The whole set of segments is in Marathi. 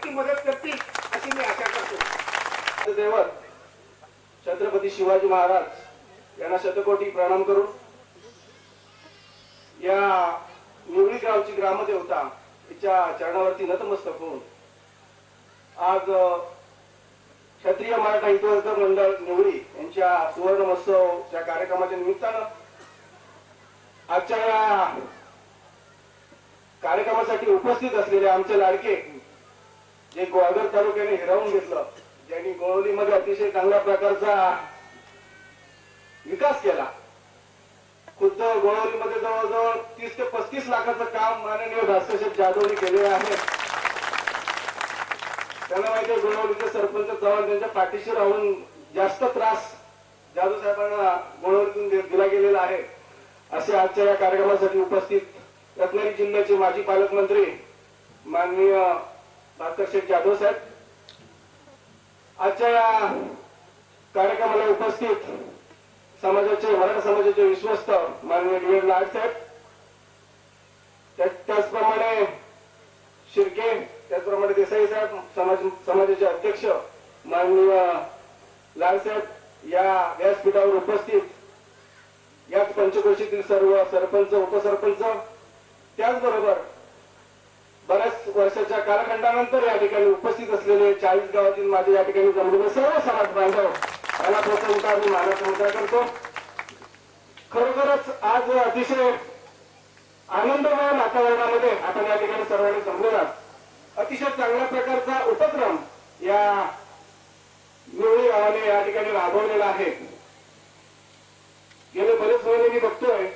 नक्की मदत करतील अशी मी आशा करतो. दैवत छत्रपती शिवाजी महाराज यांना शतकोटी प्रणाम करून या निवळी गावची ग्रामदेवता तिच्या चरणावरती नतमस्तक होऊन आज क्षत्रिय मराठा हितवर्धक मंडळ निवळी यांच्या सुवर्ण महोत्सवच्या कार्यक्रमाच्या निमित्तानं आजच्या या कार्यक्रमासाठी उपस्थित असलेले आमचे लाडके जे ग्वाल्हेर तालुक्याने हिरावून घेतलं, ज्यांनी गोळवलीमध्ये अतिशय चांगल्या प्रकारचा विकास केला. खुद्द गोळवलीमध्ये जवळजवळ 30 ते 35 लाखाचं काम माननीय भास्करशेठ जाधवने केले आहे. त्यांना माहिती आहे गोळवलीचे सरपंच चव्हाण त्यांच्या पाठीशी राहून जास्त त्रास जाधव साहेबांना गोळवलीतून दिला गेलेला आहे. असे आजच्या या कार्यक्रमासाठी उपस्थित रत्नागिरी जिल्ह्याचे माजी पालकमंत्री माननीय भास्करशेठ जाधव साहेब, आजच्या या कार्यक्रमाला उपस्थित समाजाचे मराठा समाजाचे विश्वस्त माननीय डी एन लाड साहेब, त्याचप्रमाणे शिर्के, त्याचप्रमाणे देसाई साहेब, समाजाचे अध्यक्ष माननीय लाड साहेब या व्यासपीठावर उपस्थित, याच पंचक्रोशीतील सर्व सरपंच उपसरपंच, त्याचबरोबर बऱ्याच वर्षाच्या कालखंडानंतर या ठिकाणी उपस्थित असलेले 40 गावातील माझे या ठिकाणी जमलेले सर्व समाज बांधव यांना प्रथमतः मी मानाचा मुद्दा करतो. खरोखरच आज अतिशय आनंदमय वातावरणामध्ये आपण या ठिकाणी सर्वांनी जमलेला अतिशय चांगल्या प्रकारचा उपक्रम या निवळी गावाने या ठिकाणी राबवलेला आहे. गेले बरेच महिने मी बघतोय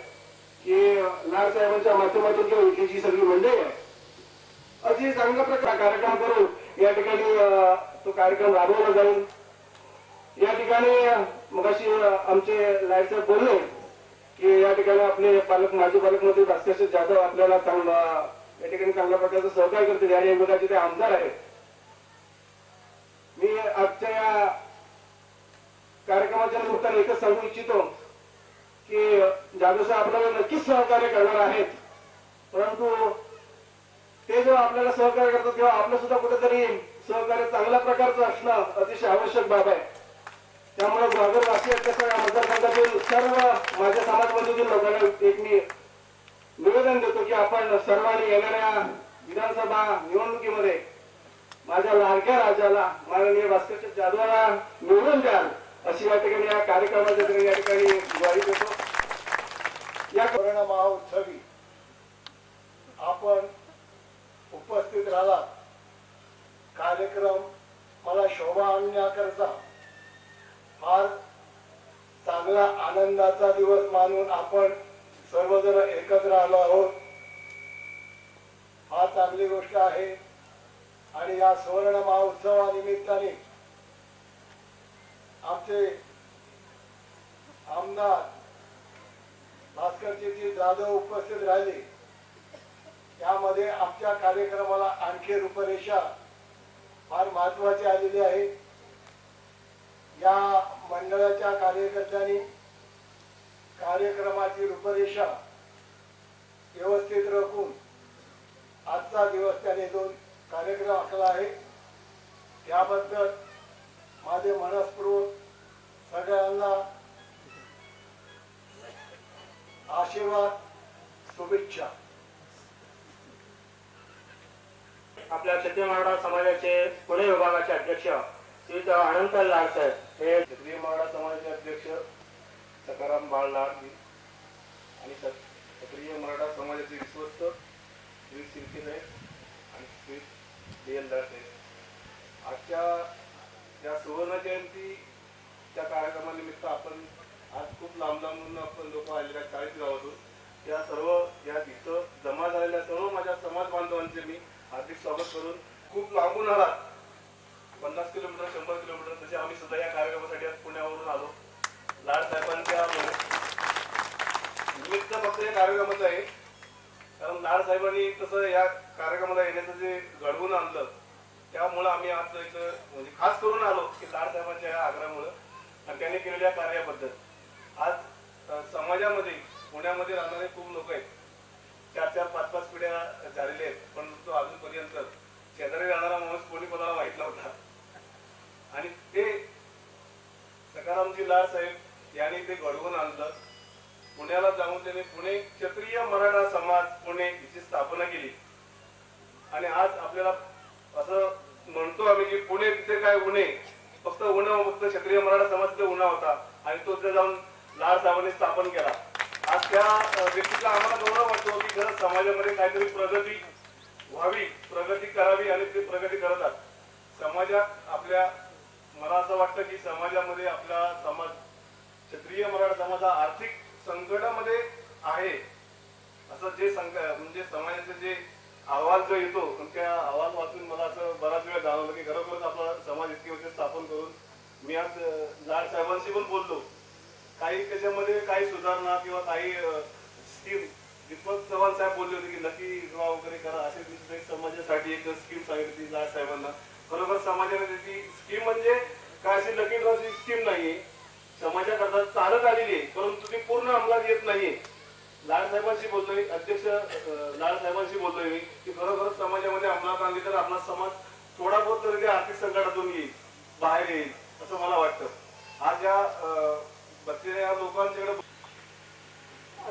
की लाड साहेबांच्या माध्यमातून किंवा इथली सगळी मंडळी आहे अतिशय चांगल्या प्रकार कार्यक्रम करून या ठिकाणी तो कार्यक्रम राबवला जाईल. या ठिकाणी मगाशी आमचे लाड साहेब बोलले की या ठिकाणी आपले माजी पालकमंत्री भास्करशेठ जाधव आपल्याला या ठिकाणी चांगल्या प्रकारचं सहकार्य करतील आणि या विभागाचे ते आमदार आहेत. मी आजच्या या कार्यक्रमाच्या निमित्ताने एकच सांगू इच्छितो की जाधव साहेब आपल्याला नक्कीच सहकार्य करणार आहेत, परंतु ते जेव्हा आपल्याला सहकार्य करतात तेव्हा आपलं सुद्धा कुठेतरी सहकार्य चांगल्या प्रकारचं असणं अतिशय आवश्यक बाब आहे. त्यामुळे ग्वाल्हेरवासी या मतदारसंघातील सर्व माझ्या समाजमधील लोकांना एक मी निवेदन देतो की आपण सर्वांनी येणाऱ्या विधानसभा निवडणुकीमध्ये माझ्या लाडक्या राजाला माननीय भास्करशेठ जाधवाला निवडून द्याल अशी या ठिकाणी या कार्यक्रमाच्या या ठिकाणी ग्वाही देतो. या सुवर्ण महोत्सवी आपण उपस्थित राहिला. कार्यक्रम मला शोभा आणण्याकरता फार चांगला आनंदाचा दिवस मानून आपण सर्वजण एकत्र आलो आहोत. फार चांगली गोष्ट आहे. आणि या सुवर्ण महोत्सवानिमित्ताने आमचे आमदार भास्करजी जाधव उपस्थित राहिले. यामध्ये आमच्या कार्यक्रमाला आणखी रूपरेषा फार महत्वाची आलेली आहे. या मंडळाच्या कार्यकर्त्यांनी कार्यक्रमाची रूपरेषा व्यवस्थित राखून आजचा दिवस त्याने जो कार्यक्रम आखला आहे त्याबद्दल माझे मनस्पूर्वक सगळ्यांना आशीर्वाद, शुभेच्छा. आपल्या क्षत्रिय मराठा समाजाचे पुणे विभागाचे अध्यक्ष श्री अनंत लाड साहेब हे क्षत्रिय मराठा समाजाचे अध्यक्ष सकाराम बाळ लाड आणि क्षत्रिय मराठा समाजाचे विश्वस्त श्री शिर्के साहेब आणि श्री डी एन लाड साहेब, आजच्या या सुवर्ण जयंतीच्या कार्यक्रमानिमित्त आपण आज खूप लांब लांबून आपण लोक आलेल्या 40 गावातून त्या सर्व या तिथं जमा झालेल्या सर्व माझ्या समाज बांधवांचे मी हार्दिक स्वागत करून खूप लांबून आलात 50 किलोमीटर 100 किलोमीटर तसे आम्ही सुद्धा या कार्यक्रमासाठी आज पुण्यावरून आलो. लाड साहेबांच्या निमित्त फक्त या कार्यक्रमाचं आहे, कारण लाड साहेबांनी तसं या कार्यक्रमाला येण्याचं जे घडवून आणलं त्यामुळं आम्ही आज इथं म्हणजे खास करून आलो की लाड साहेबांच्या या आग्रहामुळं आणि त्यांनी केलेल्या कार्याबद्दल. आज समाजामध्ये पुण्यामध्ये राहणारे खूप लोक आहेत, 4-4, 5-5 पिढ्या झालेले आहेत, पण तो अजूनपर्यंत शेजारी राहणारा माणूस कोणी साहेब यांनी ते घडवून आणलं. पुण्याला जाऊन त्यांनी पुणे क्षत्रिय मराठा समाज पुणे हिची स्थापना केली. आणि आज आपल्याला असं म्हणतो आम्ही की पुणे तिथे काय उणे, फक्त उन्हा फक्त क्षत्रिय मराठा समाज तिथे उन्हा होता आणि तो तिथे जाऊन लाड साहेबांनी स्थापन केला. आज त्या व्यक्तीचा आम्हाला गौरव वाटतो की खरंच समाजामध्ये काहीतरी प्रगती व्हावी, प्रगती करावी आणि ते प्रगती करतात. समाजात आपल्या मला असं वाटतं की समाजामध्ये आपला समाज क्षत्रिय मराठा समाज हा आर्थिक संकटामध्ये आहे असं जे म्हणजे समाजाचे जे अहवाल जो येतो त्या अहवाल वाचून मला असं बराच वेळ जाणवलं की खरोखरच आपला समाज इतके वर्ष स्थापन करून मी आज लाड साहेबांशी पण बोललो. काही त्याच्यामध्ये काही सुधारणा किंवा काही स्कीम दीपक चव्हाण साहेब बोलले होते की लकी ड्रॉ वगैरे करा असे दुसरे समाजासाठी एक स्कीम सांगितली लाड साहेबांना. खरोखर समाजाने त्याची स्कीम म्हणजे काय अशी लकी ड्रॉची स्कीम नाहीये, समाजाकरता चालत आलेली आहे परंतु ती पूर्ण अंमलात येत नाहीये. लाड साहेबांशी बोलतोय, अध्यक्ष लाड साहेबांशी बोलतोय मी की खरोखरच समाजामध्ये अंमलात आणली तर आपला समाज थोडा बहुत तरी आर्थिक संकटातून येईल, बाहेर येईल असं मला वाटतं. आज या बसलेल्या लोकांच्याकडे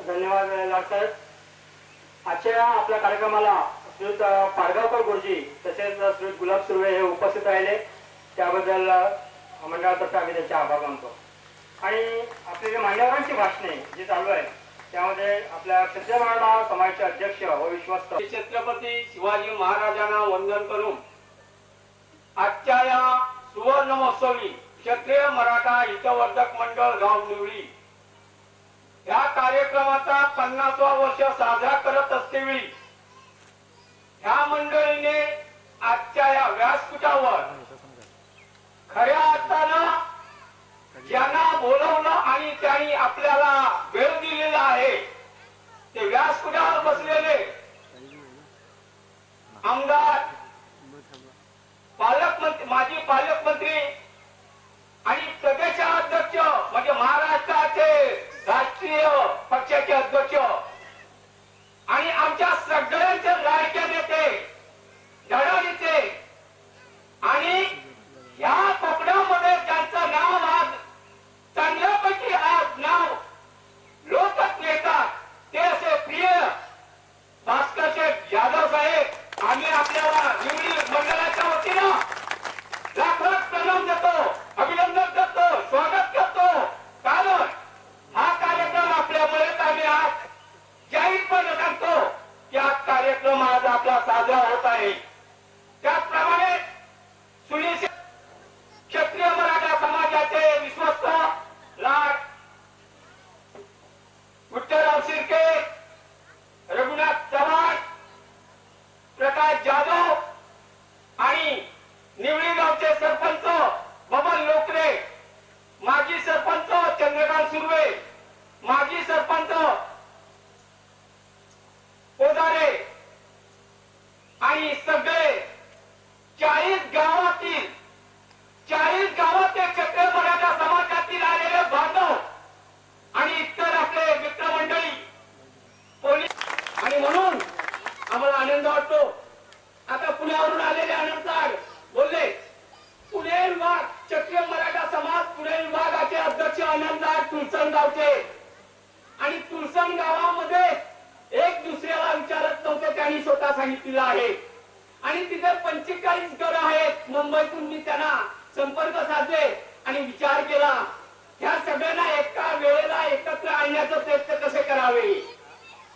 धन्यवाद लाड साहेब. आजच्या आपल्या कार्यक्रमाला श्रीयुत पाडगावकर गुरुजी तसेच श्रीयुत गुलाब सुर्वे हे उपस्थित राहिले, त्याबद्दल मंडळातर्फे आम्ही त्यांचे आभार मानतो. आणि आपले जे मान्यवरांची भाषणे जी चालू आहे त्यामध्ये आपल्या क्षत्रिय मराठा समाजाचे अध्यक्ष व विश्वस्त छत्रपती शिवाजी महाराजांना वंदन करून आजच्या या सुवर्ण महोत्सवी क्षत्रिय मराठा हितवर्धक मंडळ गाव निवळी या कार्यक्रमाचा 50वा वर्ष साजरा करत असतेवेळी ह्या मंडळीने आजच्या या व्यासपीठावर खऱ्या अर्थानं ज्यांना बोलवलं आणि त्यांनी आपल्याला वेळ दिलेला आहे ते व्यासपीठावर बसलेले आमदार, पालकमंत्री, माजी पालकमंत्री आणि प्रदेश अध्यक्ष म्हणजे महाराष्ट्राचे राष्ट्रीय पक्षाचे अध्यक्ष आणि आमच्या सगळ्यांचे लाडके नेते धडाडीचे आणि या कोकणामध्ये ज्यांचं नाव आज चांगल्यापैकी आज नाव लोकच नेतात ते असे प्रिय भास्कर शेठ यादव साहेब आम्ही आपल्याला निवडी मंडळाच्या वतीनं लाख लाख प्रणाम देतो, अभिनंदन करतो, स्वागत करतो. कारण हा कार्यक्रम आपल्यामुळेच आम्ही आज जाहीरपणे सांगतो की हा कार्यक्रम आज आपला साजरा होत आहे. त्याचप्रमाणे सुनील क्षत्रिय मराठा समाजाचे विश्वस्त लाड विठ्ठलराव शिर्के, रघुनाथ चव्हाण, प्रकाश जाधव आणि निवळी गावचे सरपंच बबन लोकरे, माजी सरपंच चंद्रकांत सुर्वे, माजी सरपंच पोदारे आणि सगळे 40 गावातील 40 गावातील क्षत्रिय मराठा समाजातील आलेले बांधव आणि इतर आपले मित्रमंडळी पोलीस आणि म्हणून आम्हाला आनंद वाटतो. आता पुण्यावरून आलेले आनंदसार बोलले पुणे विभाग क्षत्रिय मराठा समाज पुणे विभागाचे अध्यक्ष आनंदसार तुलसण गावचे आणि तुलसण गावामध्ये एक दुसऱ्याला विचारत नव्हते त्यांनी स्वतः सांगितलेलं आहे. आणि तिथे 45 घर आहेत. मुंबईतून मी त्यांना संपर्क साधले आणि विचार केला ह्या सगळ्यांना एका वेळेला एकत्र आणण्याचा प्रयत्न कसे करावे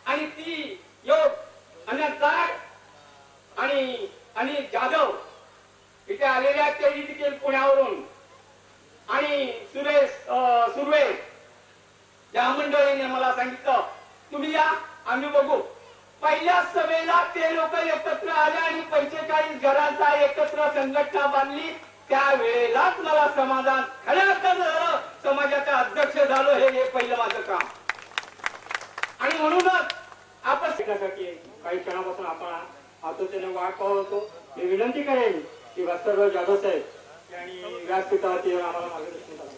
आणि ती योग अनंतसार आणि अनिल जाधव इथे आलेल्या ते देखील पुण्यावरून आणि सुरेश सुर्वे या मंडळीने मला सांगितलं तुम्ही या आम्ही बघू. पहिल्या सभेला ते लोक एकत्र आले आणि 45 घरांचा एकत्र संघटना बांधली. त्यावेळेलाच मला समाधान खऱ्या अर्थानं झालं, समाजाचा अध्यक्ष झालो हे पहिलं माझं काम. आणि म्हणूनच आपण शिकण्यासाठी काही क्षणापासून आपण आतुरतेने वाट पाहत होतो. मी विनंती करेन की भास्करराव जाधव साहेब यांनी व्यासपीठावरती येऊन आम्हाला मार्गदर्शन करावं.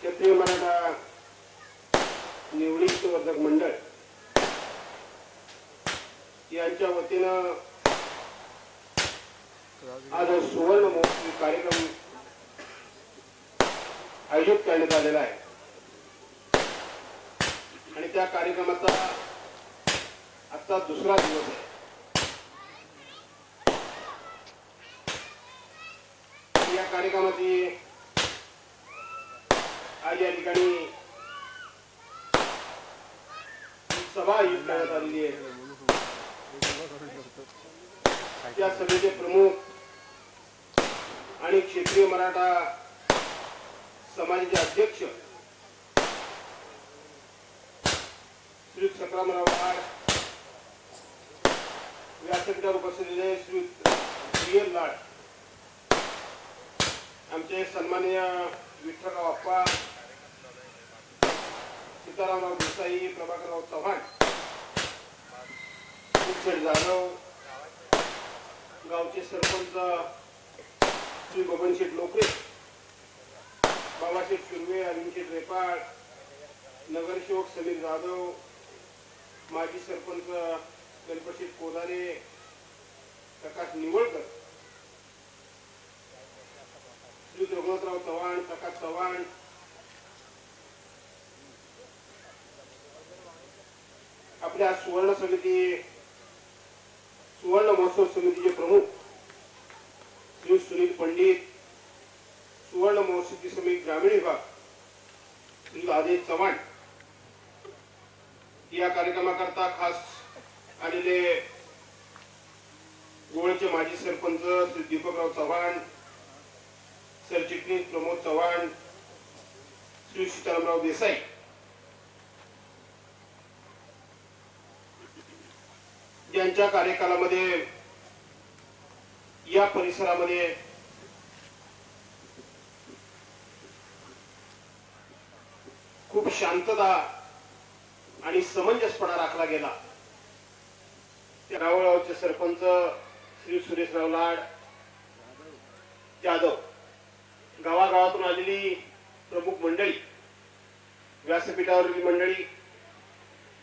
क्षत्रिय मराठा निवडी हितवर्धक मंडळ यांच्या वतीनं आज सुवर्ण महोत्सवी कार्यक्रम आयोजित करण्यात आलेला आहे आणि त्या कार्यक्रमाचा आजचा दुसरा दिवस आहे. या कार्यक्रमाची आज या ठिकाणी सभा आयोजित करण्यात आलेली आहे. त्या सभेचे प्रमुख आणि क्षेत्रीय मराठा समाजाचे अध्यक्ष श्री संग्रामराव लाड, व्यासपीठावर उपस्थित श्री प्रियल लाड, आमचे सन्माननीय विठ्ठलराव अप्पा, सीतारामराव देसाई, प्रभाकरराव चव्हाण, शेठ जाधव, गावचे सरपंच श्री बबनशेठ लोकरे, बाबाशेठ सुर्वे, अरविंदशेठ रेपाळ, नगरसेवक समीर जाधव, माजी सरपंच गणपतशेठ कोदारे, प्रकाश निवळकर, श्री रघुनाथराव चव्हाण, प्रकाश चव्हाण, आपल्या सुवर्ण महोत्सव समितीचे प्रमुख श्री सुनील पंडित, सुवर्ण महोत्सवी समिती ग्रामीण विभाग श्री आदेश चव्हाण, या कार्यक्रमाकरता खास आलेले गोळचे माजी सरपंच श्री दीपकराव चव्हाण, सरचिटणीस प्रमोद चव्हाण, श्री सीतारामराव देसाई, यांच्या कार्यकालामध्ये या परिसरामध्ये खूप शांतता आणि समंजसपणा राखला गेला. त्या रावळगावचे सरपंच श्री सुरेशराव लाड जाधव, गावागावातून आलेली प्रमुख मंडळी, व्यासपीठावरील मंडळी,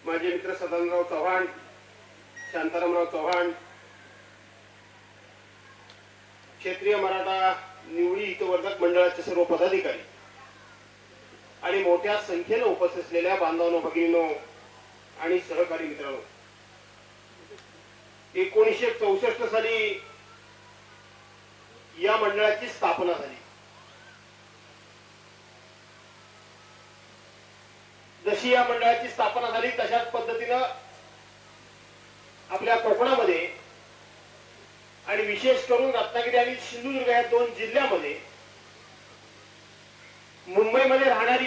माझे मित्र सदानंदराव चव्हाण, शांतारामराव चव्हाण, क्षेत्रीय मराठा निवडी हितवर्धक मंडळाचे सर्व पदाधिकारी आणि मोठ्या संख्येने उपस्थित असलेल्या बांधवांनो, भगिनींनो आणि सहकारी मित्रांनो, 1964 साली या मंडळाची स्थापना झाली. जशी या मंडळाची स्थापना झाली तशाच पद्धतीनं आपल्या कोकणामध्ये आणि विशेष करून रत्नागिरी आणि सिंधुदुर्ग या 2 जिल्ह्यामध्ये मुंबई पुण्यामध्ये राहणारी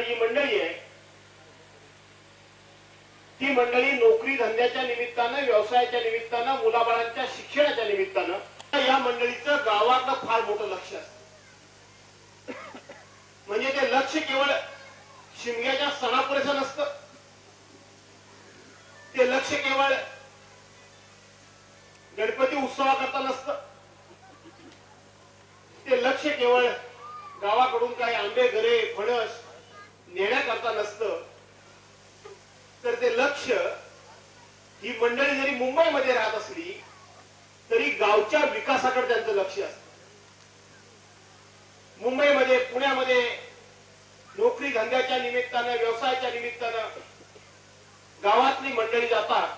जी मंडळी आहे ती मंडळी नोकरी धंद्याच्या निमित्तानं, व्यवसायाच्या निमित्तानं, मुलाबाळांच्या शिक्षणाच्या निमित्तानं या मंडळीचं गावातलं फार मोठं लक्ष असतं. म्हणजे ते लक्ष केवळ शिमग्याच्या सणापुरेचं नसतं, ते लक्ष केवळ गणपती उत्सवाकरता नसतं, ते लक्ष केवळ गावाकडून काही आंबे, घरे, फणस नेण्याकरता नसतं, तर ते लक्ष ही मंडळी जरी मुंबईमध्ये राहत असली तरी गावच्या विकासाकडे त्यांचं लक्ष असतं. मुंबईमध्ये, पुण्यामध्ये नोकरी धंद्याच्या निमित्तानं, व्यवसायाच्या निमित्तानं गावातली मंडळी जातात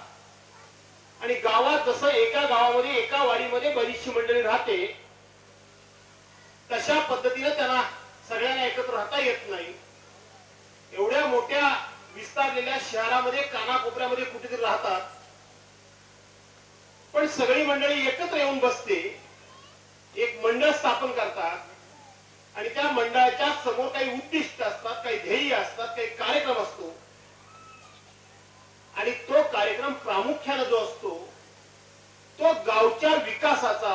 आणि गावात जसं एका गावामध्ये, एका वाडीमध्ये बरीचशी मंडळी राहते, तशा पद्धतीने त्यांना सगळ्यांना एकत्र राहता येत नाही. एवढ्या मोठ्या विस्तारलेल्या शहरामध्ये कानाकोपऱ्यामध्ये कुठेतरी राहतात, पण सगळी मंडळी एकत्र येऊन बसते, एक मंडळ स्थापन करतात आणि त्या मंडळाच्या समोर काही उद्दिष्ट असतात, काही ध्येय असतात, काही कार्यक्रम असतो आणि तो कार्यक्रम प्रामुख्याने जो असतो तो गावच्या विकासाचा,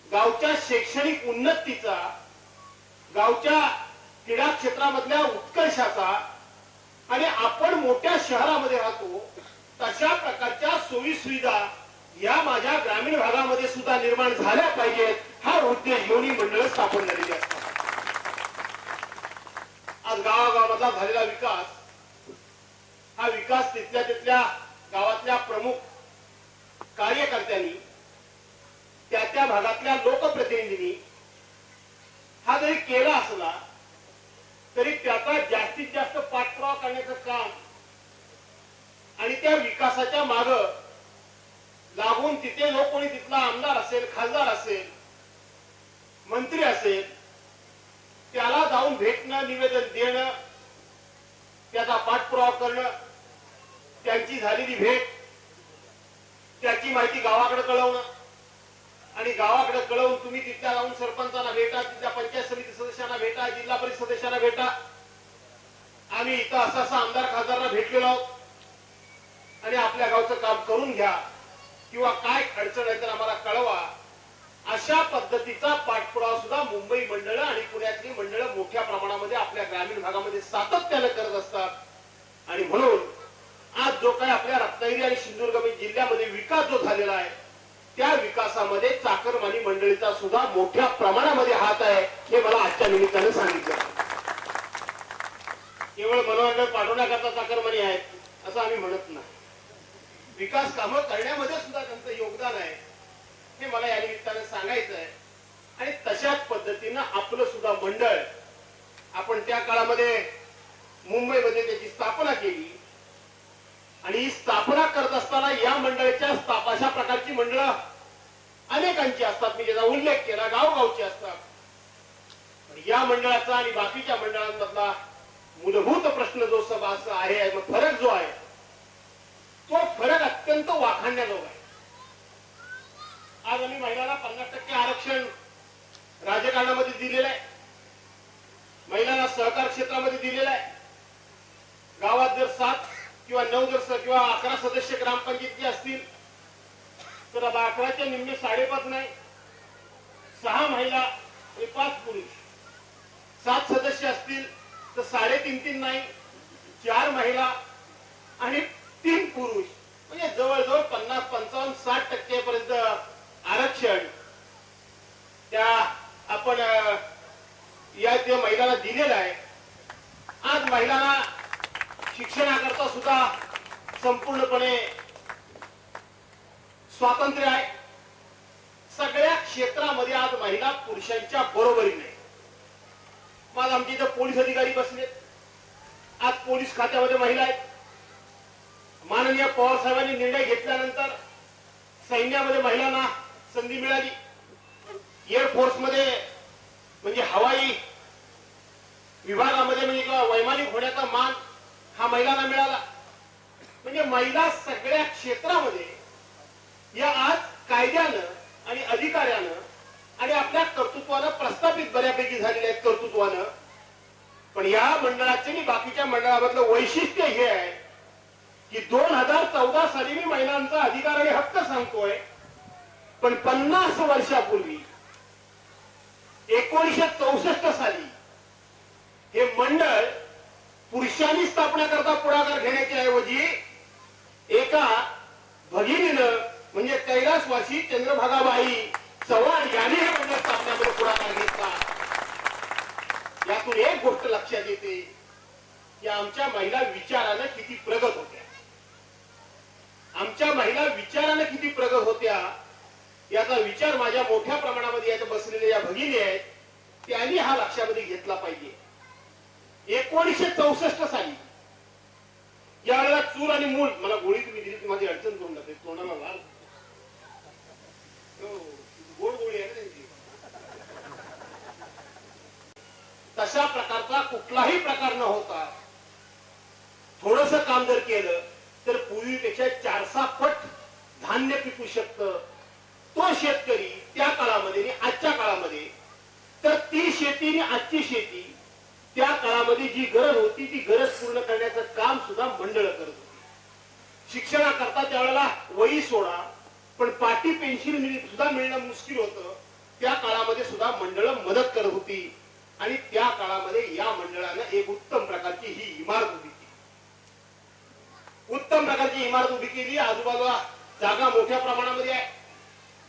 गावच्या शैक्षणिक उन्नतीचा, गावच्या क्रीडा क्षेत्रामधल्या उत्कर्षाचा आणि आपण मोठ्या शहरामध्ये राहतो तशा प्रकारच्या सोयी सुविधा या माझ्या ग्रामीण भागामध्ये सुद्धा निर्माण झाल्या पाहिजेत, हा उद्देश घेऊन ही मंडळ स्थापन झालेली असतात. आज गावागावामधला झालेला विकास, हा विकास तिथल्या गावातल्या प्रमुख कार्यकर्त्यांनी त्या भागातल्या लोकप्रतिनिधींनी हा जरी केला असला तरी त्याचा जास्तीत जास्त पाठपुरावा करण्याचं काम आणि त्या विकासाच्या माग लागून तिथे जो कोणी तिथला आमदार असेल, खासदार असेल, मंत्री असेल, त्याला जाऊन भेटणं, निवेदन देणं, त्याचा पाठपुरावा करणं, त्यांची झालेली भेट, त्याची माहिती गावाकडे कळवणं आणि गावाकडे कळवून तुम्ही तिथल्या जाऊन सरपंचांना भेटा, तिथल्या पंचायत समिती सदस्यांना भेटा, जिल्हा परिषद सदस्यांना भेटा, आम्ही इथं असा आमदार खासदारांना भेटलेलो आहोत आणि आपल्या गावचं काम करून घ्या किंवा काय अडचण आहे तर आम्हाला कळवा, अशा पद्धतीचा पाठपुरावा सुद्धा मुंबई मंडळ आणि पुण्यातली मंडळ मोठ्या प्रमाणामध्ये आपल्या ग्रामीण भागामध्ये सातत्याने करत असतात. आणि म्हणून आज जो काही आपल्या रत्नागिरी आणि सिंधुदुर्ग जिल्ह्यामध्ये विकास जो झालेला आहे त्या विकासामध्ये चाकरमानी मंडळीचा सुद्धा मोठ्या प्रमाणामध्ये हात आहे, हे मला आजच्या निमित्ताने सांगितलं. केवळ मनोरंजन पाठवण्याकरता चाकरमानी आहेत असं आम्ही म्हणत नाही, विकास कामं करण्यामध्ये सुद्धा त्यांचं योगदान आहे हे मला या निमित्ताने सांगायचं आहे. आणि तशाच पद्धतीनं आपलं सुद्धा मंडळ आपण त्या काळामध्ये मुंबईमध्ये त्याची स्थापना केली आणि ही स्थापना करत असताना या मंडळाच्या अशा प्रकारची मंडळं अनेकांची असतात, मी ज्याचा उल्लेख केला, गावगावची असतात. पण या मंडळाचा आणि बाकीच्या मंडळांमधला मूलभूत प्रश्न जो आहे, फरक जो आहे तो फरक अत्यंत वाखाणण्याजोगा आहे. आज आम्ही महिलांना 50% आरक्षण राजकारणामध्ये दिलेलं आहे, महिलांना सहकार क्षेत्रामध्ये दिलेलं आहे. गावात जर 7 किंवा 9 किंवा 11 सदस्य ग्रामपंचायतीचे असतील तर आता 11च्या निम्मे 5.5 नाही, 6 महिला आणि 5 पुरुष. 7 सदस्य असतील तर 3.5 नाही, 4 महिला आणि 3 पुरुष, म्हणजे जवळजवळ 50, 55, 60% पर्यंत आरक्षण त्या आपण या त्या महिलांना दिलेलं आहे. आज महिलांना शिक्षणाकरता सुद्धा संपूर्णपणे स्वातंत्र्य आहे. सगळ्या क्षेत्रामध्ये आज महिला पुरुषांच्या बरोबरीने. आज आमच्या इथं पोलीस अधिकारी बसलेत, आज पोलीस खात्यामध्ये महिला आहेत. माननीय पवार साहेबांनी निर्णय घेतल्यानंतर सैन्यामध्ये महिलांना संधी मिळाली, एअरफोर्स मध्ये म्हणजे हवाई विभागामध्ये म्हणजे वैमानिक होण्याचा मान हा महिलांना मिळाला. म्हणजे महिला सगळ्या क्षेत्रामध्ये या आज कायद्यानं आणि अधिकाऱ्यानं आणि आपल्या कर्तृत्वानं प्रस्थापित बऱ्यापैकी झालेल्या आहेत कर्तृत्वानं. पण या मंडळाचे आणि बाकीच्या मंडळामधलं वैशिष्ट्य हे आहे की 2014 साली मी महिलांचा अधिकार आणि हक्क सांगतोय, पण 50 वर्षापूर्वी 1964 साली हे मंडळ पुरुषांनी स्थापना करता पुढाकार घेण्याच्या ऐवजी एका भगिनीनं म्हणजे कैलासवासी चंद्रभागाबाई चव्हाण यांनी हे मंडळ स्थापनेमध्ये पुढाकार घेतला. यातून एक गोष्ट लक्षात येते की आमच्या महिला विचारानं किती प्रगत होत्या. आमच्या महिला विचारानं किती प्रगत होत्या याचा विचार माझ्या मोठ्या प्रमाणामध्ये यात बसलेल्या या भगिनी आहेत त्यांनी हा लक्षामध्ये घेतला पाहिजे. 1964 साली यावेळेला चूल आणि मूल, मला गोळी तुम्ही दिली माझी अडचण करून जाते, तोंडाला लाल गोड गोळी आहे त्यांची. तशा प्रकारचा कुठलाही प्रकार न होता थोडस काम जर केलं तर पूर्वीपेक्षा 4-6 पट धान्य पिकू शकतं. तो शेतकरी त्या काळामध्ये आणि आजच्या काळामध्ये तर ती शेती आणि आजची शेती त्या काळामध्ये जी गरज होती ती गरज पूर्ण करण्याचं काम सुद्धा मंडळ करत होती. शिक्षणाकरता त्यावेळेला वही सोडा पण पाटी पेन्सिल सुद्धा मिळणं मुश्किल होतं. त्या काळामध्ये सुद्धा मंडळ मदत करत होती आणि त्या काळामध्ये या मंडळानं एक उत्तम प्रकारची ही इमारत उभी केली. उत्तम प्रकारची इमारत उभी केली. आजूबाजूला जागा मोठ्या प्रमाणामध्ये आहे.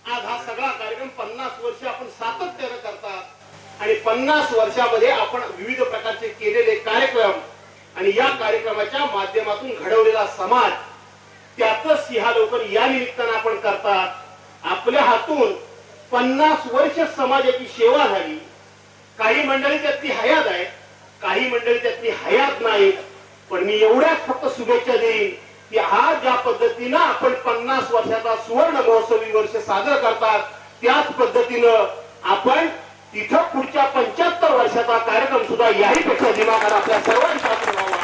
आज हा सगळा कार्यक्रम 50 वर्ष आपण सातत्यानं करतात आणि 50 वर्षामध्ये आपण विविध प्रकारचे केलेले कार्यक्रम आणि या कार्यक्रमाच्या माध्यमातून घडवलेला समाज त्याच सिंहावलोकन या निमित्तानं आपण करतात. आपल्या हातून 50 वर्ष समाजाची सेवा झाली. काही मंडळी त्यातली हयात आहेत, काही मंडळी त्यातली हयात नाहीत. पण मी एवढ्याच फक्त शुभेच्छा देईन की आज ज्या पद्धतीनं आपण 50 वर्षाचा सुवर्ण महोत्सवी वर्ष साजरा करतात, त्याच पद्धतीनं आपण तिथं पुढच्या 75 वर्षाचा कार्यक्रम सुद्धा याही पेक्षा दिमाखात आपल्या सर्वांच्या हातून व्हावा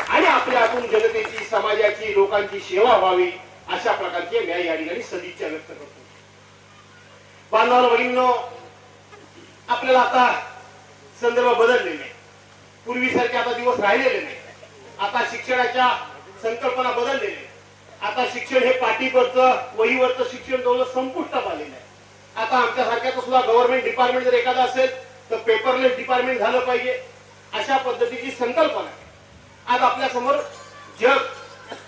आणि आपल्या हातून जनतेची, समाजाची, लोकांची सेवा व्हावी, अशा प्रकारची मी या ठिकाणी सदिच्छा व्यक्त करतो. बांधवांनो, भगिनींनो, आपल्याला आता संदर्भ बदललेले आहे. पूर्वीसारखे आता दिवस राहिलेले नाही. आता शिक्षणाच्या संकल्पना बदललेल्या आहेत. आता शिक्षण हे पाटीवरचं, वहीवरचं शिक्षण जवळ संपुष्टात आलेलं आहे. आता आमच्यासारख्याचं सुद्धा गव्हर्नमेंट डिपार्टमेंट जर एखादा असेल तर पेपरलेस डिपार्टमेंट झालं पाहिजे, अशा पद्धतीची संकल्पना आहे. आज आपल्या समोर जग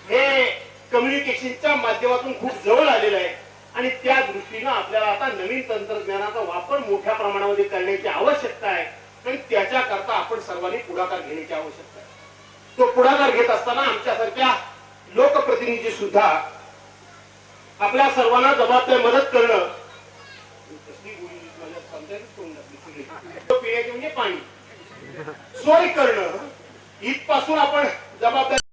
हे कम्युनिकेशनच्या माध्यमातून खूप जवळ आलेलं आहे आणि त्या दृष्टीनं आपल्याला आता नवीन तंत्रज्ञानाचा वापर मोठ्या प्रमाणामध्ये करण्याची आवश्यकता आहे आणि त्याच्याकरता आपण सर्वांनी पुढाकार घेण्याची आवश्यकता आहे. तो पुढाकार घेत असताना आमच्यासारख्या लोकप्रतिनिधी सुद्धा आपल्या सर्वांना जबाबदार मदत करणं, पिण्याचे म्हणजे पाणी सोय करणं, इथपासून आपण जबाबदारी